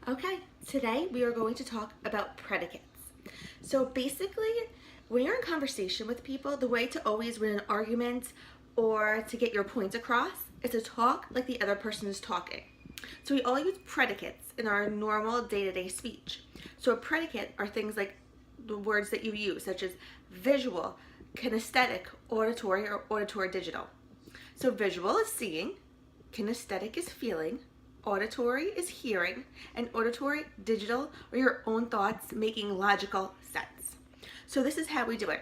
Okay, today we are going to talk about predicates. So basically, when you're in conversation with people, the way to always win an argument or to get your points across is to talk like the other person is talking. So we all use predicates in our normal day-to-day speech. So a predicate are things like the words that you use, such as visual, kinesthetic, auditory, or auditory digital. So visual is seeing, kinesthetic is feeling, auditory is hearing, and auditory, digital, are your own thoughts making logical sense. So this is how we do it.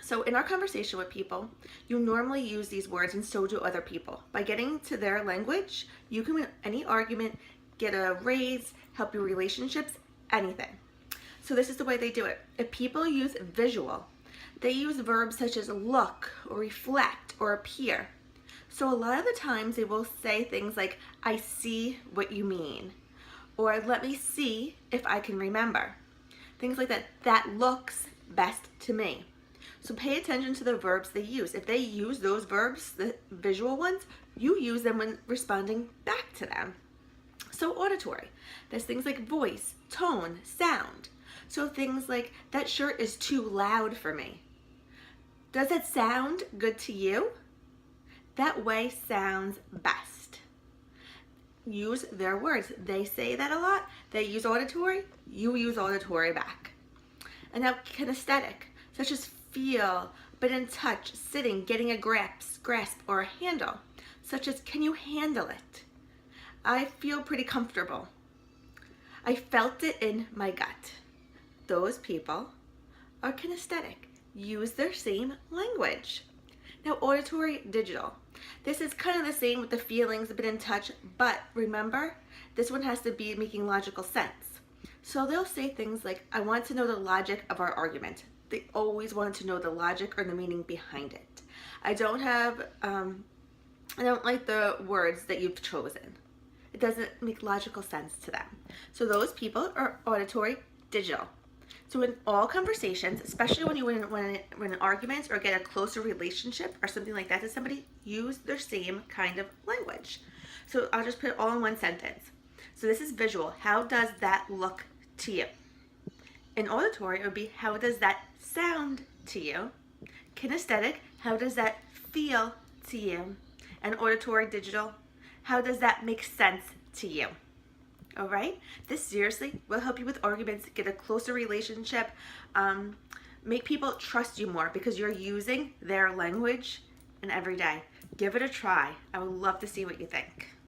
So in our conversation with people, you normally use these words and so do other people. By getting to their language, you can win any argument, get a raise, help your relationships, anything. So this is the way they do it. If people use visual, they use verbs such as look or reflect or appear. So a lot of the times they will say things like, I see what you mean, or let me see if I can remember. Things like that. That looks best to me. So pay attention to the verbs they use. If they use those verbs, the visual ones, you use them when responding back to them. So auditory, there's things like voice, tone, sound. So things like, that shirt is too loud for me. Does it sound good to you? That way sounds best. Use their words. They say that a lot. They use auditory. You use auditory back. And now kinesthetic, such as feel, but in touch, sitting, getting a grasp, or a handle, such as can you handle it? I feel pretty comfortable. I felt it in my gut. Those people are kinesthetic. Use their same language. Now auditory digital. This is kind of the same with the feelings, a bit in touch, but remember, this one has to be making logical sense. So they'll say things like, I want to know the logic of our argument. They always want to know the logic or the meaning behind it. I don't like the words that you've chosen. It doesn't make logical sense to them. So those people are auditory digital. So in all conversations, especially when you win an argument or get a closer relationship or something like that to somebody, use their same kind of language. So I'll just put it all in one sentence. So this is visual. How does that look to you? In auditory, it would be, how does that sound to you? Kinesthetic, how does that feel to you? And auditory digital, how does that make sense to you? All right, this seriously will help you with arguments, get a closer relationship, make people trust you more because you're using their language in every day. Give it a try. I would love to see what you think.